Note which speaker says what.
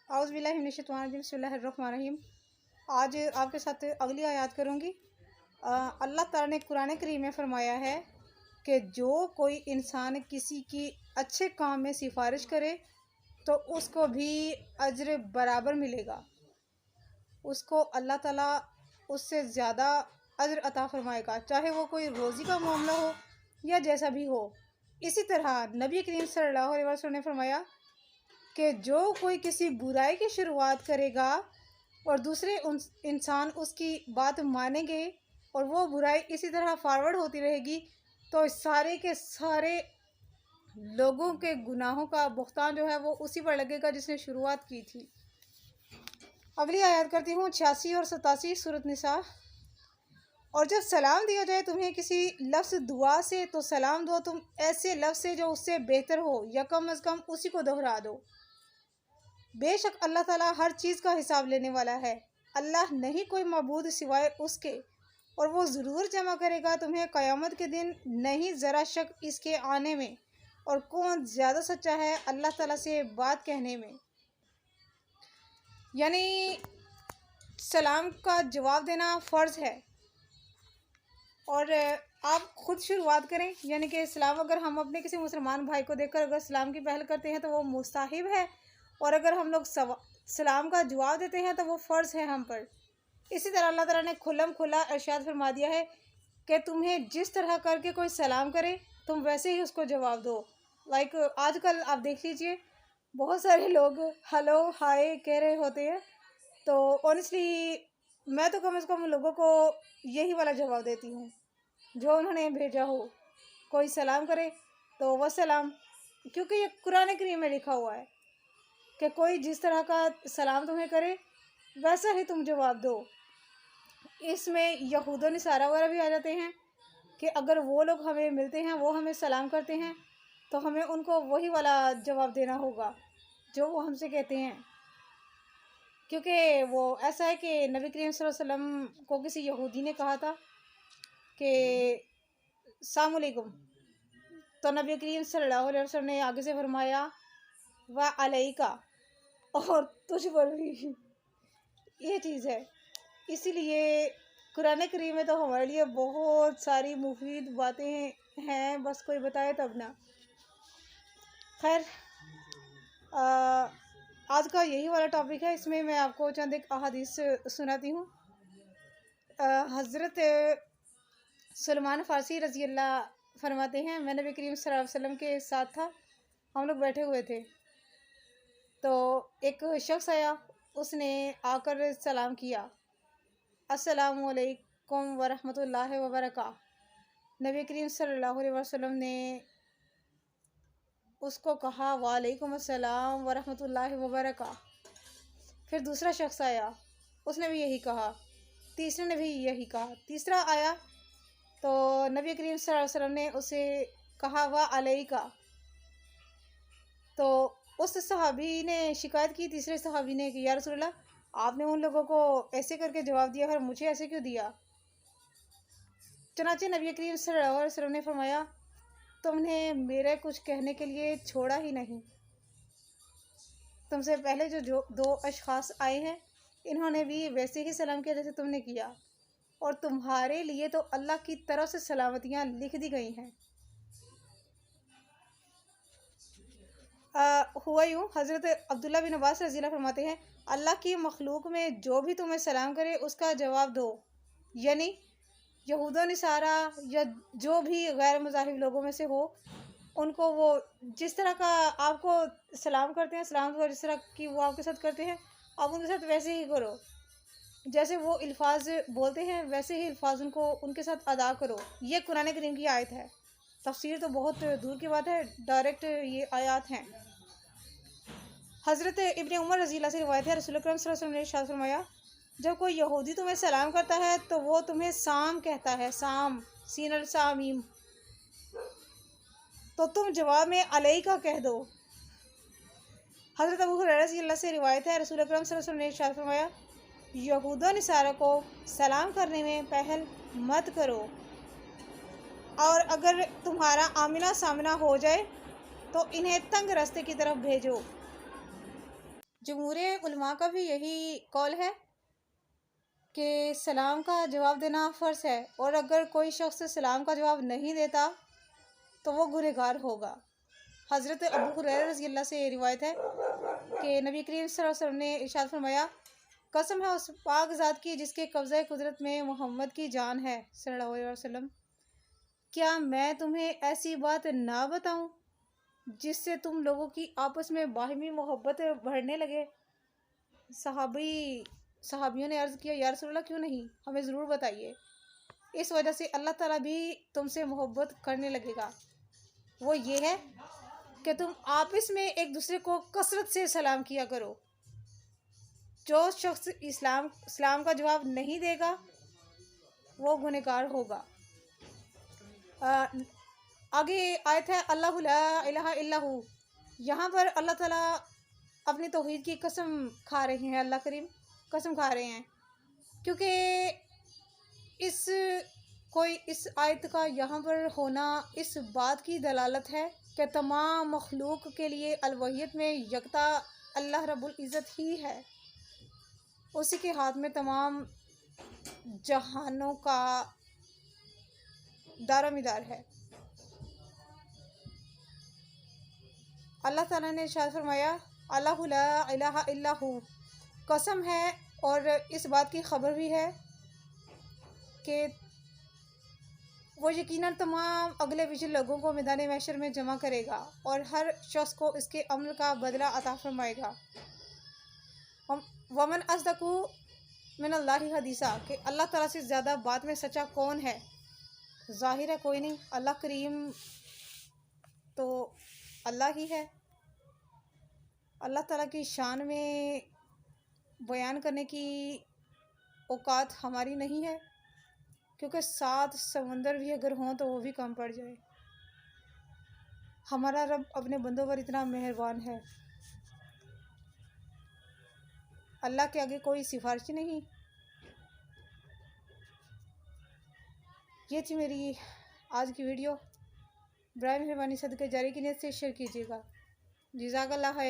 Speaker 1: औज़ु बिल्लाहि मिनश शैतानिर रजीम बिस्मिल्लाहिर रहमानिर रहीम। आज आपके साथ अगली आयत करूँगी। अल्लाह ताला ने कुरान करीम में फ़रमाया है कि जो कोई इंसान किसी की अच्छे काम में सिफारिश करे तो उसको भी अज्र बराबर मिलेगा। उसको अल्लाह ताला उससे ज़्यादा अज्र अता फ़रमाएगा, चाहे वो कोई रोज़ी का मामला हो या जैसा भी हो। इसी तरह नबी करीम सल्लल्लाहु अलैहि वसल्लम ने फरमाया कि जो कोई किसी बुराई की शुरुआत करेगा और दूसरे इंसान उसकी बात मानेंगे और वो बुराई इसी तरह फॉरवर्ड होती रहेगी तो सारे के सारे लोगों के गुनाहों का भुगतान जो है वो उसी पर लगेगा जिसने शुरुआत की थी। अगली आयत करती हूँ 86 और 87 सूरत निसा। और जब सलाम दिया जाए तुम्हें किसी लफ्ज़ दुआ से तो सलाम दो तुम ऐसे लफ्ज़ से जो उससे बेहतर हो या कम अज़ कम उसी को दोहरा दो। बेशक अल्लाह ताला हर चीज़ का हिसाब लेने वाला है। अल्लाह नहीं कोई मबूद सिवाय उसके और वो ज़रूर जमा करेगा तुम्हें क़यामत के दिन, नहीं ज़रा शक इसके आने में। और कौन ज़्यादा सच्चा है अल्लाह ताला से बात कहने में। यानी सलाम का जवाब देना फ़र्ज़ है और आप ख़ुद शुरुआत करें। यानी कि सलाम अगर हम अपने किसी मुसलमान भाई को देखकर अगर सलाम की पहल करते हैं तो वो मुस्ताहिब है, और अगर हम लोग सलाम का जवाब देते हैं तो वो फ़र्ज़ है हम पर। इसी तरह अल्लाह ताला ने खुल्लम खुल्ला इरशाद फरमा दिया है कि तुम्हें जिस तरह करके कोई सलाम करे तुम वैसे ही उसको जवाब दो। लाइक आजकल आप देख लीजिए बहुत सारे लोग हेलो हाय कह रहे होते हैं, तो ऑनेस्टली मैं तो कम से कम लोगों को यही वाला जवाब देती हूँ जो उन्होंने भेजा हो। कोई सलाम करे तो वह सलाम, क्योंकि ये कुरान करीम में लिखा हुआ है कि कोई जिस तरह का सलाम तुम्हें करे वैसा ही तुम जवाब दो। इसमें यहूद व नसारा वगैरह भी आ जाते हैं कि अगर वो लोग हमें मिलते हैं, वो हमें सलाम करते हैं तो हमें उनको वही वाला जवाब देना होगा जो वो हमसे कहते हैं। क्योंकि वो ऐसा है कि नबी करीम सल्लल्लाहु अलैहि वसल्लम को किसी यहूदी ने कहा था कि अस्सलाम वालेकुम, तो नबी करीम सल्लल्लाहु अलैहि वसल्लम ने आगे से फरमाया व अलैका, और तुझ पर भी। ये चीज़ है, इसीलिए कुरान करीम में तो हमारे लिए बहुत सारी मुफीद बातें हैं, बस कोई बताए तब ना। खैर आज का यही वाला टॉपिक है, इसमें मैं आपको चंद एक अहादीस सुनाती हूँ। हज़रत सलमान फ़ारसी रज़ी अल्लाह फरमाते हैं, मैं नबी करीम सल्लल्लाहु अलैहि वसल्लम के साथ था, हम लोग बैठे हुए थे तो एक शख्स आया, उसने आकर सलाम किया, अस्सलामु अलैकुम व रहमतुल्लाहि व बरकातहू। नबी करीम सल्लल्लाहु अलैहि वसल्लम ने उसको कहा वालेकुम अस्सलाम व रहमतुल्लाहि व बरकातहू। फिर दूसरा शख्स आया, उसने भी यही कहा, तीसरे ने भी यही कहा, तीसरा आया तो नबी करीम सल्लल्लाहु अलैहि वसल्लम ने उसे कहा व अलैका। तो उस सहाबी ने शिकायत की, तीसरे सहाबी ने कि या रसूलल्लाह, आपने उन लोगों को ऐसे करके जवाब दिया और मुझे ऐसे क्यों दिया। चनाचे नबी करीम सल्लल्लाहु अलैहि वसल्लम ने फरमाया तुमने मेरे कुछ कहने के लिए छोड़ा ही नहीं। तुमसे पहले जो दो अशखास आए हैं इन्होंने भी वैसे ही सलाम किया जैसे तुमने किया, और तुम्हारे लिए तो अल्लाह की तरफ से सलामतियाँ लिख दी गई हैं। हुआ यूँ, हज़रत अब्दुल्ला बिन अब्बास रज़ी अल्लाह फरमाते हैं अल्लाह की मखलूक में जो भी तुम्हें सलाम करे उसका जवाब दो। यानी यहूद नसारा या जो भी गैर मज़ाहिब लोगों में से हो, उनको वो जिस तरह का आपको सलाम करते हैं, सलाम दुआ जिस तरह की वो आपके साथ करते हैं, आप उनके साथ वैसे ही करो। जैसे वो अल्फाज बोलते हैं वैसे ही अल्फाज उनको उनके साथ अदा करो। ये कुरान करीम की आयत है, तफसीर तो बहुत दूर की बात है, डायरेक्ट ये आयत हैं। हज़रत इब्न उमर रज़ी अल्लाह से रिवायत है, रसूल अकरम सल्लल्लाहु अलैहि वसल्लम ने इरशाद फरमाया जब कोई यहूदी तुम्हें सलाम करता है तो वो तुम्हें साम कहता है, साम सीनल सामीम, तो तुम जवाब में अलैका कह दो। हज़रत अबू हुरैरा रज़ी अल्लाह से रिवायत है, रसूल अकरम सल्लल्लाहु अलैहि वसल्लम ने इरशाद फरमाया यहूद व नसारा को सलाम करने में पहल मत करो, और अगर तुम्हारा आमना सामना हो जाए तो इन्हें तंग रास्ते की तरफ भेजो। जमहूर उलमा का भी यही कौल है कि सलाम का जवाब देना फ़र्ज़ है, और अगर कोई शख्स सलाम का जवाब नहीं देता तो वो गुनहगार होगा। हज़रत अबू हुरैरा रज़ी अल्लाह से ये रिवायत है कि नबी करीम सल्लल्लाहु अलैहि वसल्लम ने इरशाद फरमाया, कसम है उस पाक ज़ात की जिसके कब्ज़े कुदरत में मोहम्मद की जान है सल्लल्लाहु अलैहि वसल्लम, क्या मैं तुम्हें ऐसी बात ना बताऊं जिससे तुम लोगों की आपस में बाहिमी मोहब्बत बढ़ने लगे। सहाबियों ने अर्ज़ किया, या रसूलल्लाह क्यों नहीं, हमें ज़रूर बताइए। इस वजह से अल्लाह ताला भी तुमसे मोहब्बत करने लगेगा। वो ये है कि तुम आपस में एक दूसरे को कसरत से सलाम किया करो। जो शख्स इस्लाम का जवाब नहीं देगा वो गुनहगार होगा। आगे आयत है अल्लाहु ला इलाहा इल्लहु। यहाँ पर अल्लाह ताला अपनी तौहीद की कसम खा रहे हैं, अल्लाह करीम कसम खा रहे हैं, क्योंकि इस आयत का यहाँ पर होना इस बात की दलालत है कि तमाम मखलूक के लिए अलवहियत में यकता अल्लाह रब्बुल इज़्ज़त ही है। उसी के हाथ में तमाम जहानों का दारोमदार है। अल्लाह ताला ने इरशाद फरमाया, अल्लाहु ला इलाहा इल्लहु, कसम है और इस बात की खबर भी है कि वो यकीनन तमाम अगले पिछले लोगों को मैदान महशर में जमा करेगा और हर शख्स को इसके अमल का बदला अता फरमाएगा। वमन अस्दकु मिनल्लाहि हदीसा, कि अल्लाह ताला से ज़्यादा बात में सच्चा कौन है। ज़ाहिर है कोई नहीं, अल्लाह करीम तो अल्लाह ही है। अल्लाह ताला की शान में बयान करने की औकात हमारी नहीं है, क्योंकि 7 समंदर भी अगर हों तो वो भी कम पड़ जाए। हमारा रब अपने बंदों पर इतना मेहरबान है, अल्लाह के आगे कोई सिफारिश नहीं। ये थी मेरी आज की वीडियो। बराए मेहरबानी सदके जारी की नीयत से शेयर कीजिएगा। जज़ाकल्लाह खैर।